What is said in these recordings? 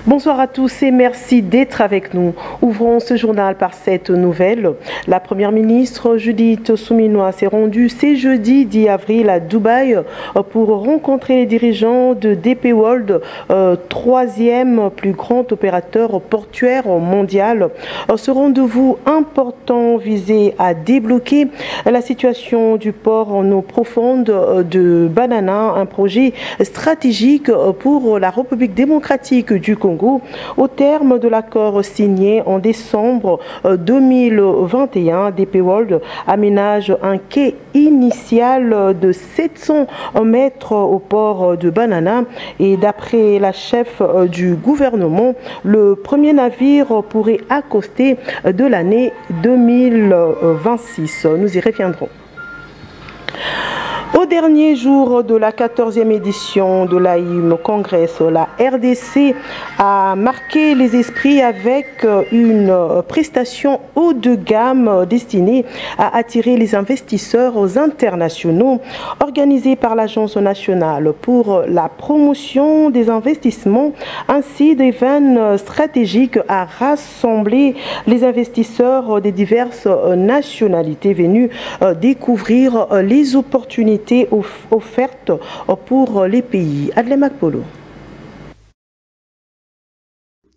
Bonsoir à tous et merci d'être avec nous. Ouvrons ce journal par cette nouvelle. La première ministre Judith Suminwa s'est rendue ce jeudi 10 avril à Dubaï pour rencontrer les dirigeants de DP World, troisième plus grand opérateur portuaire mondial. Ce rendez-vous important visait à débloquer la situation du port en eau profonde de Banana, un projet stratégique pour la République démocratique du Congo. Au terme de l'accord signé en décembre 2021, DP World aménage un quai initial de 700 mètres au port de Banana et d'après la chef du gouvernement, le premier navire pourrait accoster de l'année 2026. Nous y reviendrons. Au dernier jour de la 14e édition de l'AIM Congress, la RDC a marqué les esprits avec une prestation haut de gamme destinée à attirer les investisseurs internationaux organisée par l'Agence nationale pour la promotion des investissements ainsi d'événements stratégiques à rassembler les investisseurs des diverses nationalités venus découvrir les opportunités offertes pour les pays. Adlé Makpolo.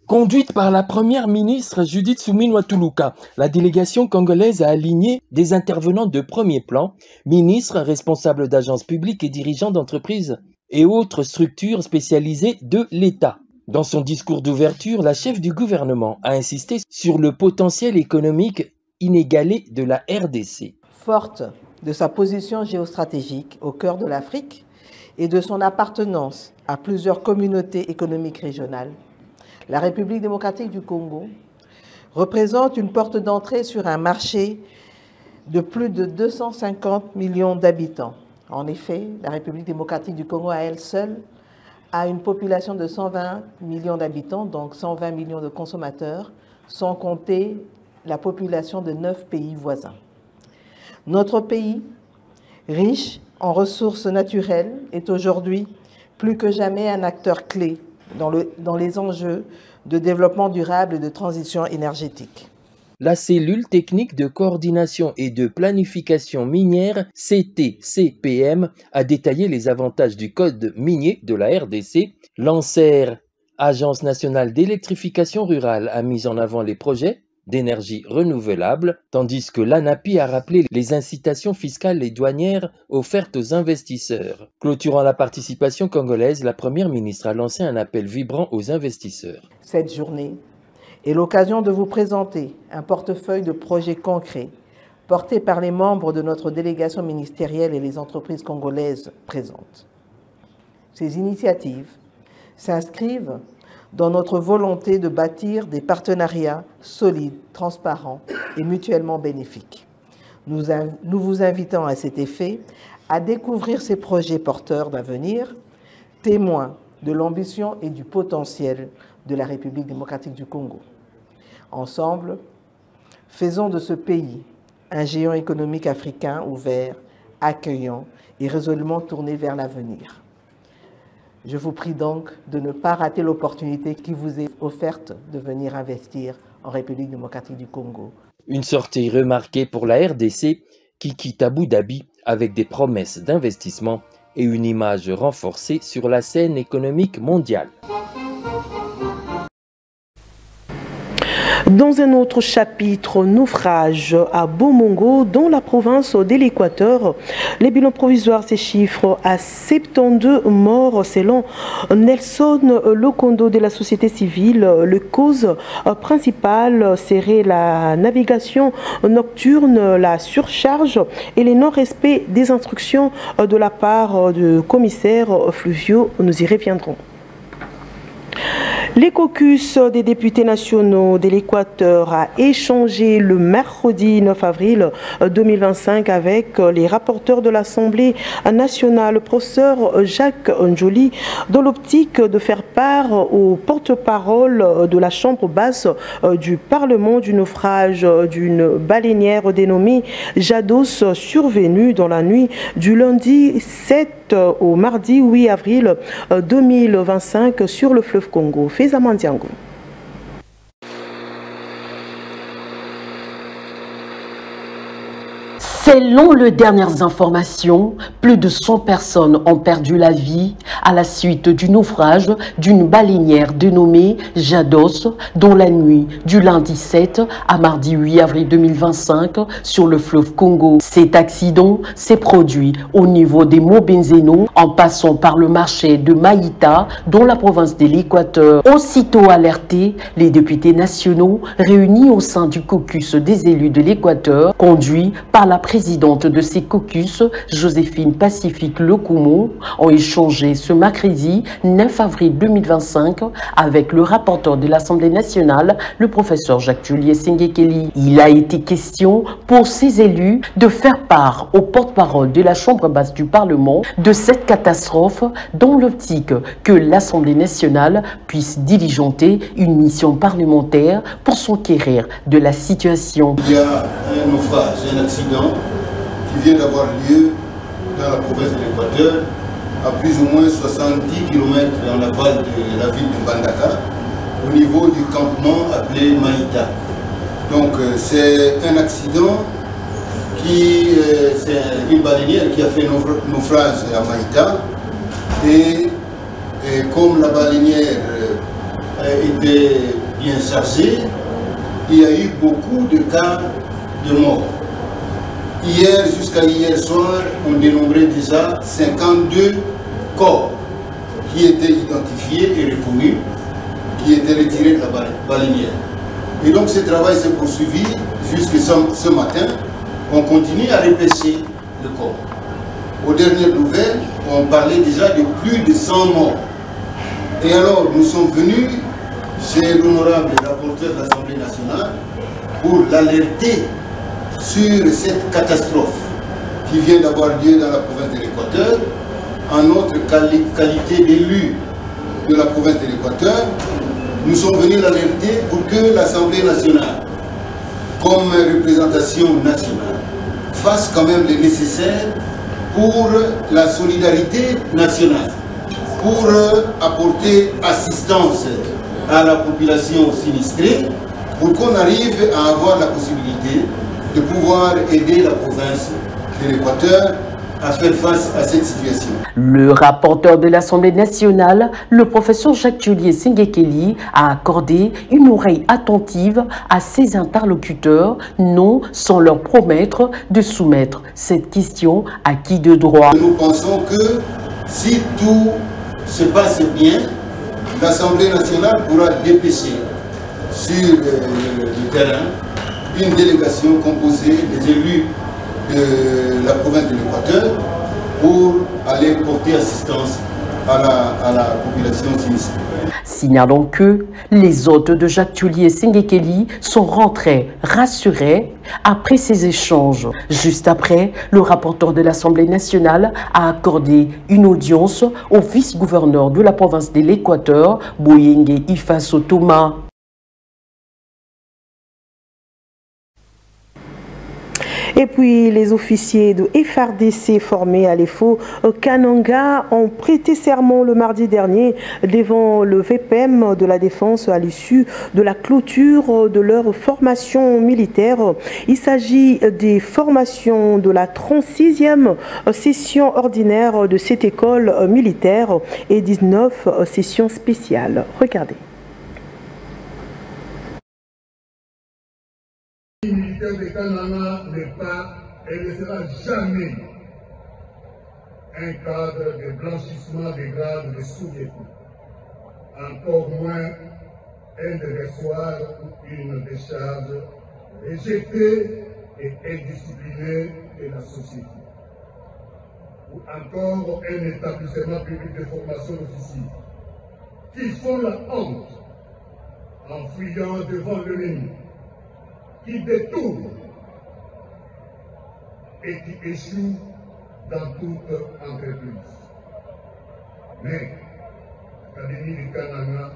Conduite par la première ministre Judith Suminwa Tuluka, la délégation congolaise a aligné des intervenants de premier plan, ministres, responsables d'agences publiques et dirigeants d'entreprises et autres structures spécialisées de l'État. Dans son discours d'ouverture, la chef du gouvernement a insisté sur le potentiel économique inégalé de la RDC. Forte de sa position géostratégique au cœur de l'Afrique et de son appartenance à plusieurs communautés économiques régionales, la République démocratique du Congo représente une porte d'entrée sur un marché de plus de 250 millions d'habitants. En effet, la République démocratique du Congo à elle seule a une population de 120 millions d'habitants, donc 120 millions de consommateurs, sans compter la population de 9 pays voisins. Notre pays, riche en ressources naturelles, est aujourd'hui plus que jamais un acteur clé dans les enjeux de développement durable et de transition énergétique. La cellule technique de coordination et de planification minière CTCPM a détaillé les avantages du code minier de la RDC. L'ANSER, Agence nationale d'électrification rurale, a mis en avant les projets d'énergie renouvelable, tandis que l'ANAPI a rappelé les incitations fiscales et douanières offertes aux investisseurs. Clôturant la participation congolaise, la première ministre a lancé un appel vibrant aux investisseurs. Cette journée est l'occasion de vous présenter un portefeuille de projets concrets portés par les membres de notre délégation ministérielle et les entreprises congolaises présentes. Ces initiatives s'inscrivent dans notre volonté de bâtir des partenariats solides, transparents et mutuellement bénéfiques. Nous vous invitons à cet effet à découvrir ces projets porteurs d'avenir, témoins de l'ambition et du potentiel de la République démocratique du Congo. Ensemble, faisons de ce pays un géant économique africain ouvert, accueillant et résolument tourné vers l'avenir. Je vous prie donc de ne pas rater l'opportunité qui vous est offerte de venir investir en République démocratique du Congo. Une sortie remarquée pour la RDC qui quitte Abu Dhabi avec des promesses d'investissement et une image renforcée sur la scène économique mondiale. Dans un autre chapitre, naufrage à Bomongo, dans la province de l'Équateur, les bilans provisoires s'échiffrent à 72 morts selon Nelson Lokondo de la société civile. Le cause principale serait la navigation nocturne, la surcharge et les non-respects des instructions de la part de commissaires fluviaux. Nous y reviendrons. Les caucus des députés nationaux de l'Équateur a échangé le mercredi 9 avril 2025 avec les rapporteurs de l'Assemblée nationale, professeur Jacques Njoli, dans l'optique de faire part au porte-parole de la Chambre basse du Parlement du naufrage d'une baleinière dénommée Jados survenue dans la nuit du lundi 7 débute au mardi 8 avril 2025 sur le fleuve Congo. Feza Mandiango. Selon les dernières informations, plus de 100 personnes ont perdu la vie à la suite du naufrage d'une baleinière dénommée Jados dans la nuit du lundi 7 à mardi 8 avril 2025 sur le fleuve Congo. Cet accident s'est produit au niveau des monts Benzeno en passant par le marché de Maïta dans la province de l'Équateur. Aussitôt alertés, les députés nationaux réunis au sein du caucus des élus de l'Équateur, conduit par la présidente de ces caucus, Joséphine Pacifique Lokumo, ont échangé ce mercredi 9 avril 2025 avec le rapporteur de l'Assemblée nationale, le professeur Jacques-Tullier Sengekeli. Il a été question pour ces élus de faire part au porte-parole de la Chambre basse du Parlement de cette catastrophe dans l'optique que l'Assemblée nationale puisse diligenter une mission parlementaire pour s'enquérir de la situation. Il y a un naufrage, un accident qui vient d'avoir lieu dans la province de l'Équateur, à plus ou moins 70 km en aval de la ville de Bandaka, au niveau du campement appelé Maïta. Donc c'est un accident c'est une baleinière qui a fait naufrage à Maïta, et comme la baleinière était bien chargée, il y a eu beaucoup de cas de mort. Hier, jusqu'à hier soir, on dénombrait déjà 52 corps qui étaient identifiés et reconnus, qui étaient retirés de la baleinière. Et donc ce travail s'est poursuivi jusqu'à ce matin. On continue à repêcher le corps. Aux dernières nouvelles, on parlait déjà de plus de 100 morts. Et alors, nous sommes venus chez l'honorable rapporteur de l'Assemblée nationale pour l'alerter sur cette catastrophe qui vient d'avoir lieu dans la province de l'Équateur. En notre qualité d'élu de la province de l'Équateur, nous sommes venus l'alerter pour que l'Assemblée nationale, comme représentation nationale, fasse quand même le nécessaire pour la solidarité nationale, pour apporter assistance à la population sinistrée, pour qu'on arrive à avoir la possibilité de pouvoir aider la province de l'Équateur à faire face à cette situation. Le rapporteur de l'Assemblée nationale, le professeur Jacques-Tullier Sengekeli, a accordé une oreille attentive à ses interlocuteurs, non sans leur promettre de soumettre cette question à qui de droit. Nous pensons que si tout se passe bien, l'Assemblée nationale pourra dépêcher sur le terrain une délégation composée des élus de la province de l'Équateur pour aller porter assistance à la population sinistrée. Signalons que les hôtes de Jacques-Tullier Sengekeli sont rentrés rassurés après ces échanges. Juste après, le rapporteur de l'Assemblée nationale a accordé une audience au vice-gouverneur de la province de l'Équateur, Boyenge Ifaso Thomas. Et puis, les officiers de FARDC formés à l'EFO Kananga ont prêté serment le mardi dernier devant le VPM de la Défense à l'issue de la clôture de leur formation militaire. Il s'agit des formations de la 36e session ordinaire de cette école militaire et 19 sessions spéciales. Regardez. Le militaire de Kananga n'est pas et ne sera jamais un cadre de blanchissement des grades de sous-lieutenant, encore moins un déversoir ou une décharge rejetée et indisciplinée de la société, ou encore un établissement public de formation d'officiers qui font la honte en fuyant devant l'ennemi, qui détourne et qui échoue dans toute entreprise. Mais l'Académie du Kananga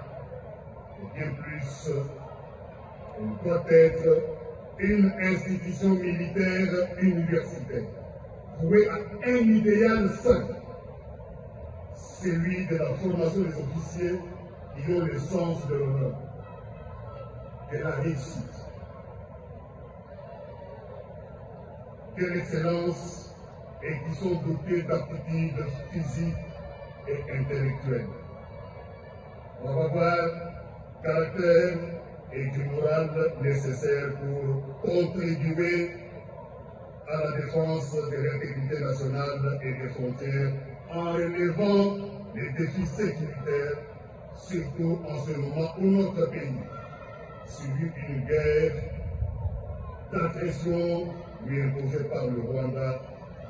est bien plus, elle doit être une institution militaire universitaire, vouée à un idéal sain celui de la formation des officiers qui ont le sens de l'honneur, de la réussite. Quelle excellence et qui sont dotés d'aptitudes physiques et intellectuelles. On va voir caractère et du moral nécessaire pour contribuer à la défense de l'intégrité nationale et des frontières en relevant les défis sécuritaires, surtout en ce moment où notre pays subit une guerre d'agression lui imposée par le Rwanda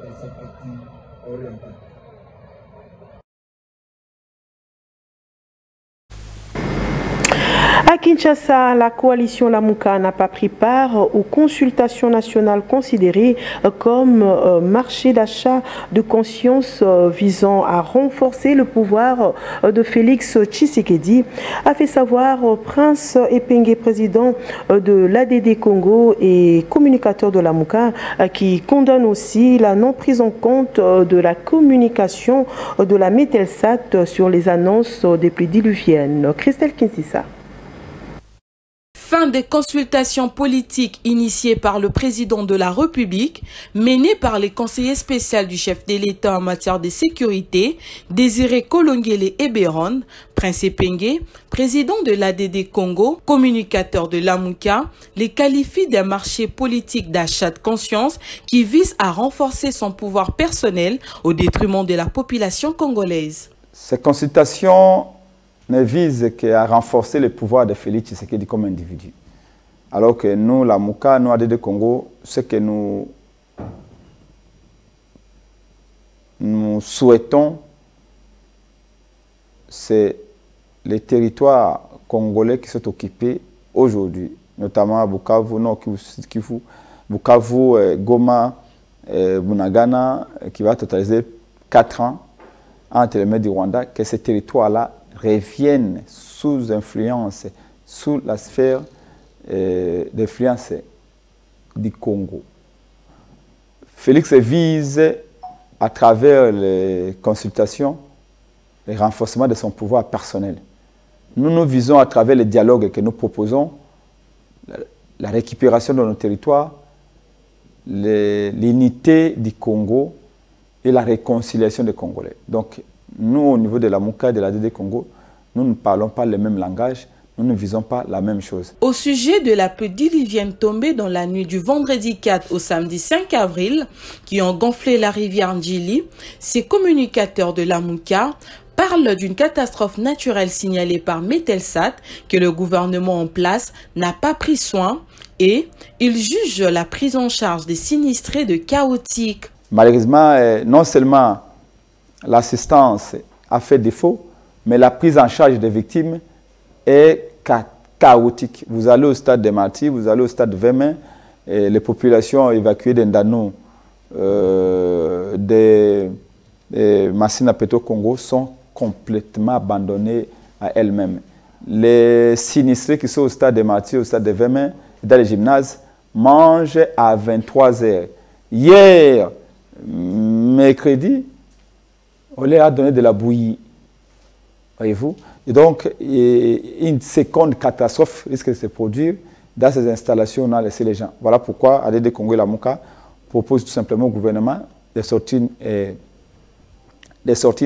dans sa partie orientale. À Kinshasa, la coalition Lamuka n'a pas pris part aux consultations nationales considérées comme marché d'achat de conscience visant à renforcer le pouvoir de Félix Tshisekedi, a fait savoir Prince Epenge, président de l'ADD Congo et communicateur de Lamuka, qui condamne aussi la non prise en compte de la communication de la Mételsat sur les annonces des pluies diluviennes. Christelle Kinsissa. Fin des consultations politiques initiées par le président de la République, menées par les conseillers spéciaux du chef de l'État en matière de sécurité, Désiré Kolongele Eberon, Prince Epenge, président de l'ADD Congo, communicateur de Lamuka, les qualifie d'un marché politique d'achat de conscience qui vise à renforcer son pouvoir personnel au détriment de la population congolaise. Ces consultations ne vise qu'à renforcer le pouvoir de Félix Tshisekedi comme individu. Alors que nous, la Lamuka, nous, ADD Congo, ce que nous souhaitons, c'est les territoires congolais qui sont occupés aujourd'hui, notamment à Bukavu, Nord Kivu, Bukavu, Goma, Bunagana, qui va totaliser 4 ans entre les mains du Rwanda, que ces territoires-là reviennent sous influence, sous la sphère d'influence du Congo. Félix vise, à travers les consultations, le renforcement de son pouvoir personnel. Nous visons, à travers les dialogues que nous proposons, la récupération de nos territoires, l'unité du Congo et la réconciliation des Congolais. Donc, nous, au niveau de la Lamuka et de l'ADD Congo, nous ne parlons pas le même langage, nous ne visons pas la même chose. Au sujet de la pluie diluvienne tombée dans la nuit du vendredi 4 au samedi 5 avril, qui ont gonflé la rivière Ndjili, ces communicateurs de Lamuka parlent d'une catastrophe naturelle signalée par Mételsat que le gouvernement en place n'a pas pris soin et ils jugent la prise en charge des sinistrés de chaotique. Malheureusement, non seulement l'assistance a fait défaut, mais la prise en charge des victimes est chaotique. Vous allez au stade de Marty, vous allez au stade de Vémin, et les populations évacuées d'Indano, de Massina Peto Congo sont complètement abandonnées à elles-mêmes. Les sinistrés qui sont au stade de Marty, au stade de Vémin, dans les gymnases, mangent à 23 h. Hier, mercredi, on leur a donné de la bouillie. Voyez-vous? Et donc, une seconde catastrophe risque de se produire dans ces installations où on a laissé les gens. Voilà pourquoi ADD Congo et Lamuka propose tout simplement au gouvernement de sortir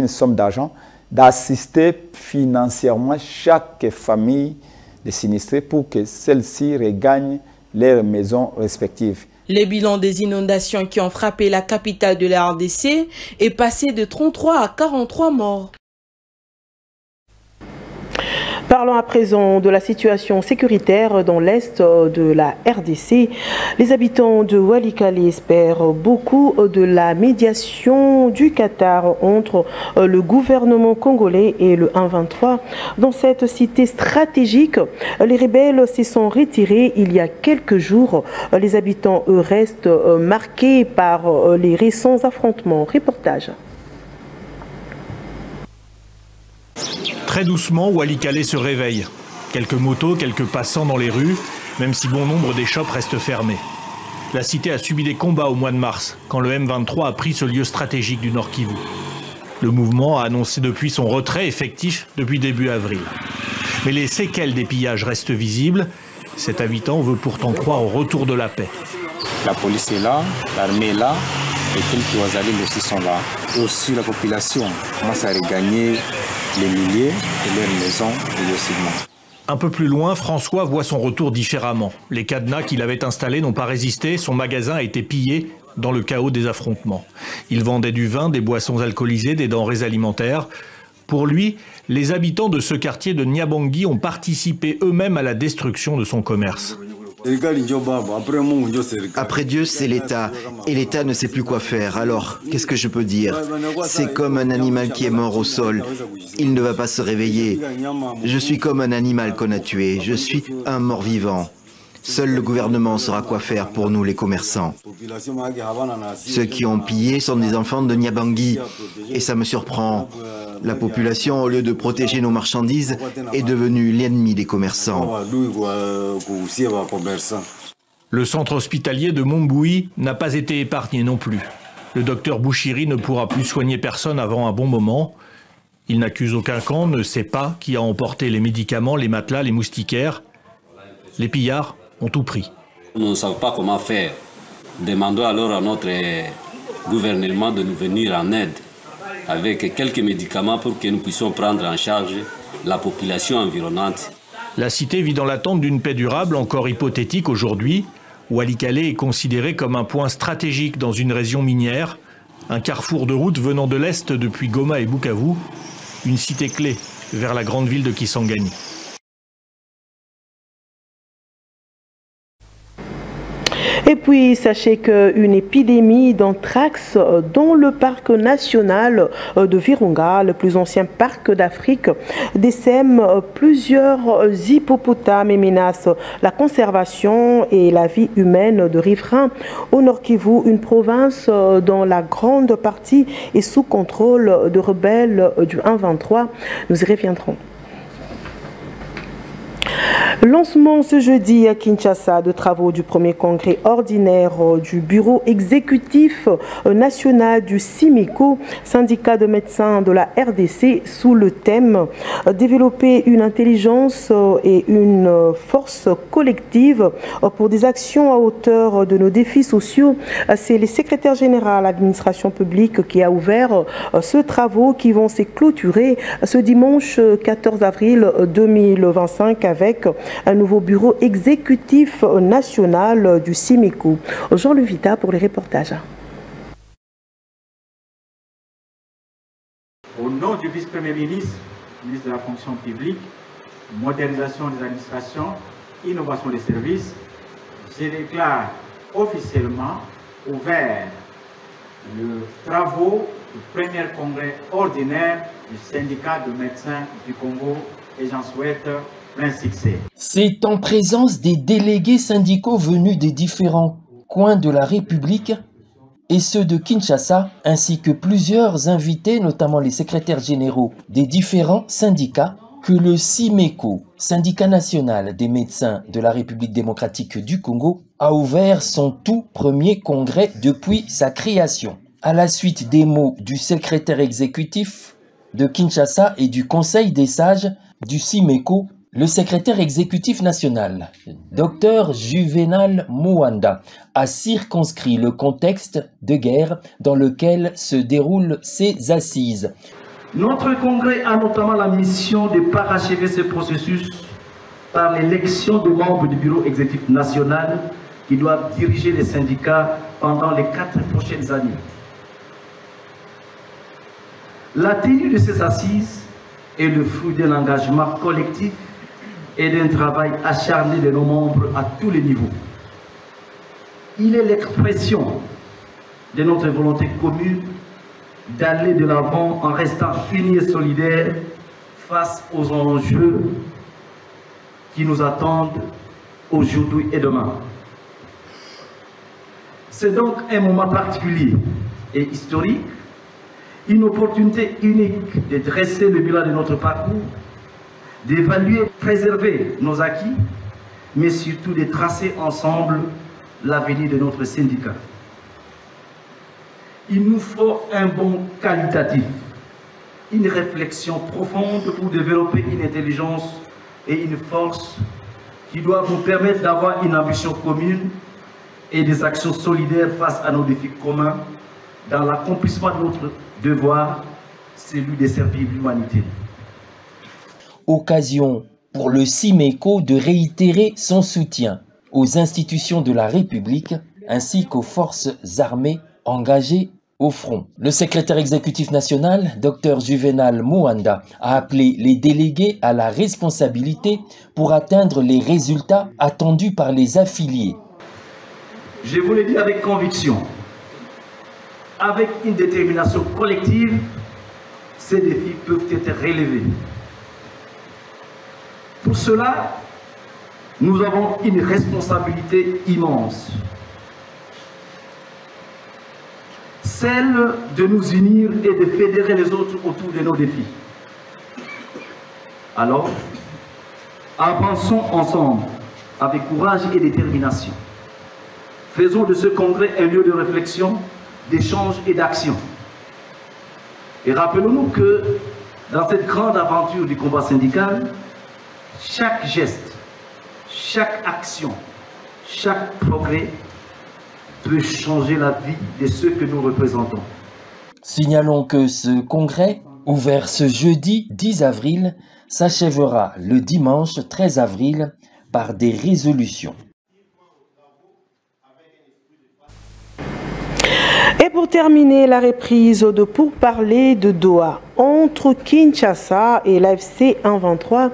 une somme d'argent, d'assister financièrement chaque famille de sinistrés pour que celles-ci regagnent leurs maisons respectives. Le bilan des inondations qui ont frappé la capitale de la RDC est passé de 33 à 43 morts. Parlons à présent de la situation sécuritaire dans l'est de la RDC. Les habitants de Walikale espèrent beaucoup de la médiation du Qatar entre le gouvernement congolais et le 1-23. Dans cette cité stratégique, les rebelles se sont retirés il y a quelques jours. Les habitants, eux, restent marqués par les récents affrontements. Reportage. Très doucement, Walikale se réveille. Quelques motos, quelques passants dans les rues, même si bon nombre des shops restent fermés. La cité a subi des combats au mois de mars, quand le M23 a pris ce lieu stratégique du Nord Kivu. Le mouvement a annoncé depuis son retrait effectif depuis début avril. Mais les séquelles des pillages restent visibles. Cet habitant veut pourtant croire au retour de la paix. La police est là, l'armée est là, et quelques Ouazalines aussi sont là. Et aussi la population commence à regagner les milliers de leurs maisons et leurs segments. Un peu plus loin, François voit son retour différemment. Les cadenas qu'il avait installés n'ont pas résisté, son magasin a été pillé dans le chaos des affrontements. Il vendait du vin, des boissons alcoolisées, des denrées alimentaires. Pour lui, les habitants de ce quartier de Nyabangui ont participé eux-mêmes à la destruction de son commerce. Après Dieu, c'est l'État. Et l'État ne sait plus quoi faire. Alors, qu'est-ce que je peux dire? C'est comme un animal qui est mort au sol. Il ne va pas se réveiller. Je suis comme un animal qu'on a tué. Je suis un mort-vivant. Seul le gouvernement saura quoi faire pour nous, les commerçants. Ceux qui ont pillé sont des enfants de Nyabangui. Et ça me surprend. La population, au lieu de protéger nos marchandises, est devenue l'ennemi des commerçants. Le centre hospitalier de Montbouy n'a pas été épargné non plus. Le docteur Bouchiri ne pourra plus soigner personne avant un bon moment. Il n'accuse aucun camp, ne sait pas qui a emporté les médicaments, les matelas, les moustiquaires. Les pillards ont tout pris. Nous ne savons pas comment faire. Demandons alors à notre gouvernement de nous venir en aide avec quelques médicaments pour que nous puissions prendre en charge la population environnante. La cité vit dans l'attente d'une paix durable, encore hypothétique aujourd'hui. Walikale est considéré comme un point stratégique dans une région minière, un carrefour de route venant de l'Est depuis Goma et Bukavu, une cité clé vers la grande ville de Kisangani. Et puis, sachez qu'une épidémie d'anthrax dans le parc national de Virunga, le plus ancien parc d'Afrique, dessème plusieurs hippopotames et menace la conservation et la vie humaine de riverains au Nord Kivu, une province dont la grande partie est sous contrôle de rebelles du 1-23. Nous y reviendrons. Lancement ce jeudi à Kinshasa de travaux du premier congrès ordinaire du bureau exécutif national du SIMICO, syndicat de médecins de la RDC, sous le thème « Développer une intelligence et une force collective pour des actions à hauteur de nos défis sociaux ». C'est le secrétaire général de l'administration publique qui a ouvert ce travaux qui vont se clôturer ce dimanche 14 avril 2025 avec un nouveau bureau exécutif national du SIMICO. Jean Levita pour les reportages. Au nom du vice-premier ministre, ministre de la fonction publique, modernisation des administrations, innovation des services, je déclare officiellement ouvert le travaux du premier congrès ordinaire du syndicat de médecins du Congo et j'en souhaite plein succès. C'est en présence des délégués syndicaux venus des différents coins de la République et ceux de Kinshasa, ainsi que plusieurs invités, notamment les secrétaires généraux des différents syndicats, que le SIMECO, syndicat national des médecins de la République démocratique du Congo, a ouvert son tout premier congrès depuis sa création. À la suite des mots du secrétaire exécutif de Kinshasa et du Conseil des sages du SIMECO, le secrétaire exécutif national, Dr Juvenal Mouanda, a circonscrit le contexte de guerre dans lequel se déroulent ces assises. Notre congrès a notamment la mission de parachever ce processus par l'élection de membres du bureau exécutif national qui doivent diriger les syndicats pendant les 4 prochaines années. La tenue de ces assises est le fruit d'un engagement collectif et d'un travail acharné de nos membres à tous les niveaux. Il est l'expression de notre volonté commune d'aller de l'avant en restant unis et solidaires face aux enjeux qui nous attendent aujourd'hui et demain. C'est donc un moment particulier et historique, une opportunité unique de dresser le bilan de notre parcours, d'évaluer, préserver nos acquis, mais surtout de tracer ensemble l'avenir de notre syndicat. Il nous faut un bond qualitatif une réflexion profonde pour développer une intelligence et une force qui doivent nous permettre d'avoir une ambition commune et des actions solidaires face à nos défis communs dans l'accomplissement de notre devoir, celui de servir l'humanité. Occasion pour le CIMECO de réitérer son soutien aux institutions de la République ainsi qu'aux forces armées engagées au front. Le secrétaire exécutif national, Dr Juvenal Muanda, a appelé les délégués à la responsabilité pour atteindre les résultats attendus par les affiliés. Je vous le dis avec conviction, avec une détermination collective, ces défis peuvent être relevés. Pour cela, nous avons une responsabilité immense. Celle de nous unir et de fédérer les autres autour de nos défis. Alors, avançons ensemble avec courage et détermination. Faisons de ce congrès un lieu de réflexion, d'échange et d'action. Et rappelons-nous que dans cette grande aventure du combat syndical, chaque geste, chaque action, chaque progrès peut changer la vie de ceux que nous représentons. Signalons que ce congrès, ouvert ce jeudi 10 avril, s'achèvera le dimanche 13 avril par des résolutions. Et pour terminer, la reprise de pourparlers de Doha entre Kinshasa et l'AFC 1-23,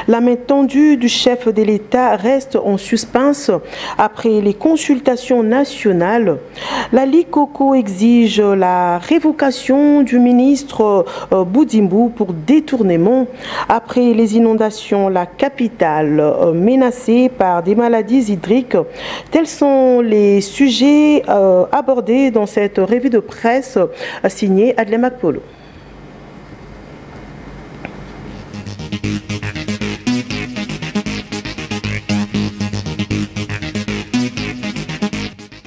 la main tendue du chef de l'État reste en suspense après les consultations nationales. La Likoko exige la révocation du ministre Boudimbu pour détournement. Après les inondations, la capitale menacée par des maladies hydriques. Tels sont les sujets abordés dans cette revue de presse signée Adlé Makpolo.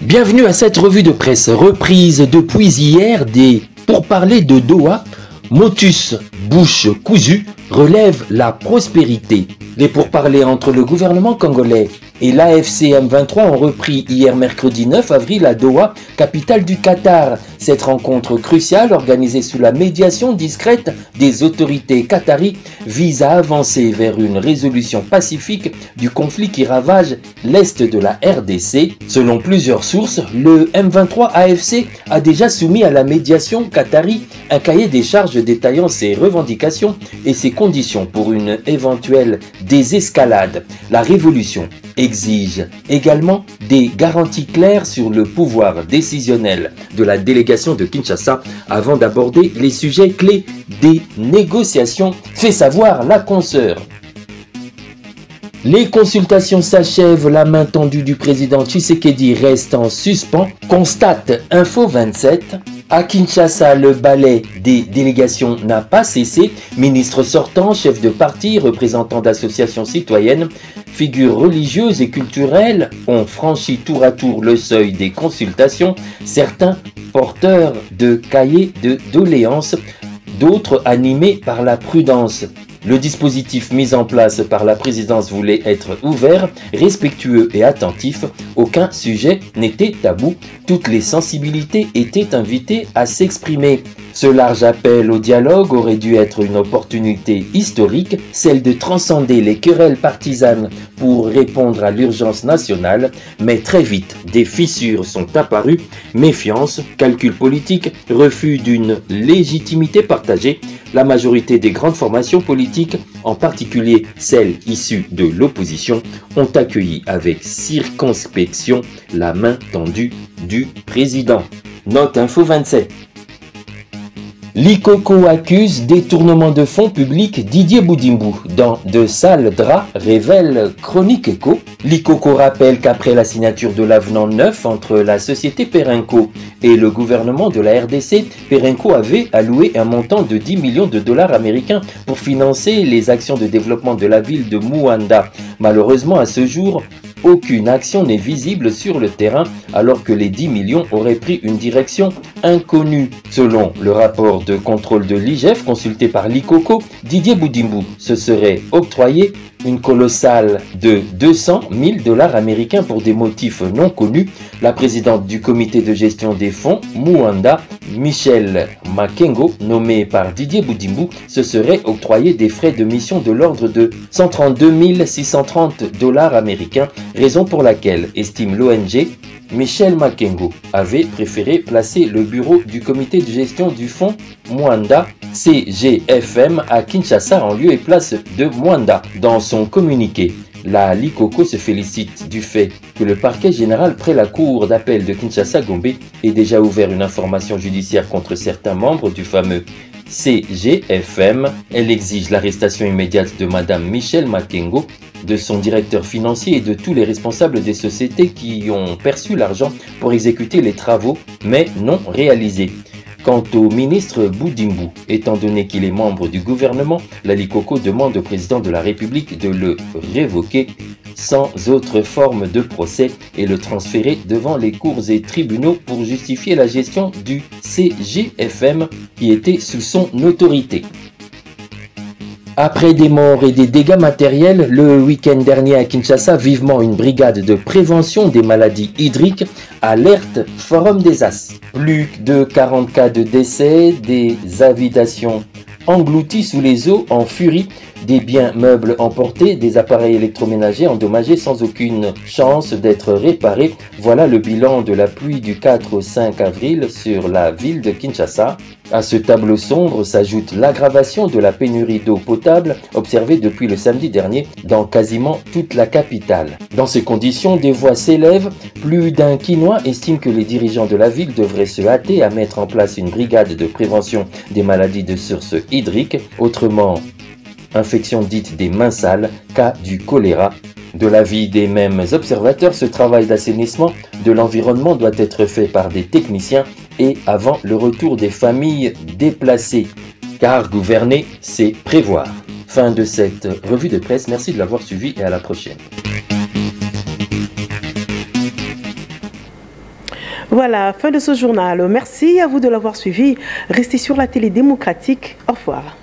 Bienvenue à cette revue de presse reprise depuis hier des pourparlers de Doha. Motus, bouche cousue, relève la prospérité. Les pourparlers entre le gouvernement congolais et l'AFC M23 ont repris hier mercredi 9 avril à Doha, capitale du Qatar. Cette rencontre cruciale, organisée sous la médiation discrète des autorités qataries, vise à avancer vers une résolution pacifique du conflit qui ravage l'est de la RDC. Selon plusieurs sources, le M23 AFC a déjà soumis à la médiation qatarie un cahier des charges détaillant ses revendications et ses conditions pour une éventuelle désescalade. La révolution exige également des garanties claires sur le pouvoir décisionnel de la délégation de Kinshasa avant d'aborder les sujets clés des négociations, fait savoir la consoeur. Les consultations s'achèvent, la main tendue du président Tshisekedi reste en suspens, constate Info 27. À Kinshasa, le balai des délégations n'a pas cessé. Ministres sortants, chefs de parti, représentants d'associations citoyennes, figures religieuses et culturelles ont franchi tour à tour le seuil des consultations. Certains porteurs de cahiers de doléances, d'autres animés par la prudence. Le dispositif mis en place par la présidence voulait être ouvert, respectueux et attentif. Aucun sujet n'était tabou. Toutes les sensibilités étaient invitées à s'exprimer. Ce large appel au dialogue aurait dû être une opportunité historique, celle de transcender les querelles partisanes pour répondre à l'urgence nationale. Mais très vite, des fissures sont apparues. Méfiance, calcul politique, refus d'une légitimité partagée. La majorité des grandes formations politiques, en particulier celles issues de l'opposition, ont accueilli avec circonspection la main tendue du président. Note Info 27. Likoko accuse détournement de fonds publics Didier Boudimbu dans de sales draps, révèle Chronique Éco. Likoko rappelle qu'après la signature de l'avenant 9 entre la société Perenco et le gouvernement de la RDC, Perenco avait alloué un montant de 10 millions de dollars américains pour financer les actions de développement de la ville de Muanda. Malheureusement, à ce jour, aucune action n'est visible sur le terrain alors que les 10 millions auraient pris une direction inconnue. Selon le rapport de contrôle de l'IGF consulté par l'ICOCO, Didier Boudimbu se serait octroyé une colossale de 200 000 $ américains pour des motifs non connus. La présidente du comité de gestion des fonds, Mwanda, Michelle Makengo, nommée par Didier Boudimbu, se serait octroyé des frais de mission de l'ordre de 132 630 $ américains, raison pour laquelle, estime l'ONG, Michelle Makengo avait préféré placer le bureau du comité de gestion du fonds Mwanda CGFM à Kinshasa en lieu et place de Mwanda. Dans son communiqué, la LICOCO se félicite du fait que le parquet général près la cour d'appel de Kinshasa-Gombe ait déjà ouvert une information judiciaire contre certains membres du fameux CGFM. Elle exige l'arrestation immédiate de Madame Michelle Makengo, de son directeur financier et de tous les responsables des sociétés qui ont perçu l'argent pour exécuter les travaux, mais non réalisés. Quant au ministre Boudimbu, étant donné qu'il est membre du gouvernement, la LICOCO demande au président de la République de le révoquer sans autre forme de procès et le transférer devant les cours et tribunaux pour justifier la gestion du CGFM qui était sous son autorité. Après des morts et des dégâts matériels, le week-end dernier à Kinshasa, vivement une brigade de prévention des maladies hydriques alerte Forum des As. Plus de 40 cas de décès, des habitations englouties sous les eaux en furie, des biens meubles emportés, des appareils électroménagers endommagés sans aucune chance d'être réparés. Voilà le bilan de la pluie du 4 au 5 avril sur la ville de Kinshasa. À ce tableau sombre s'ajoute l'aggravation de la pénurie d'eau potable observée depuis le samedi dernier dans quasiment toute la capitale. Dans ces conditions, des voix s'élèvent. Plus d'un Quinois estime que les dirigeants de la ville devraient se hâter à mettre en place une brigade de prévention des maladies de source hydrique, autrement infection dite des mains sales, cas du choléra. De l'avis des mêmes observateurs, ce travail d'assainissement de l'environnement doit être fait par des techniciens et avant le retour des familles déplacées, car gouverner, c'est prévoir. Fin de cette revue de presse, merci de l'avoir suivi et à la prochaine. Voilà, fin de ce journal. Merci à vous de l'avoir suivi. Restez sur la télé démocratique. Au revoir.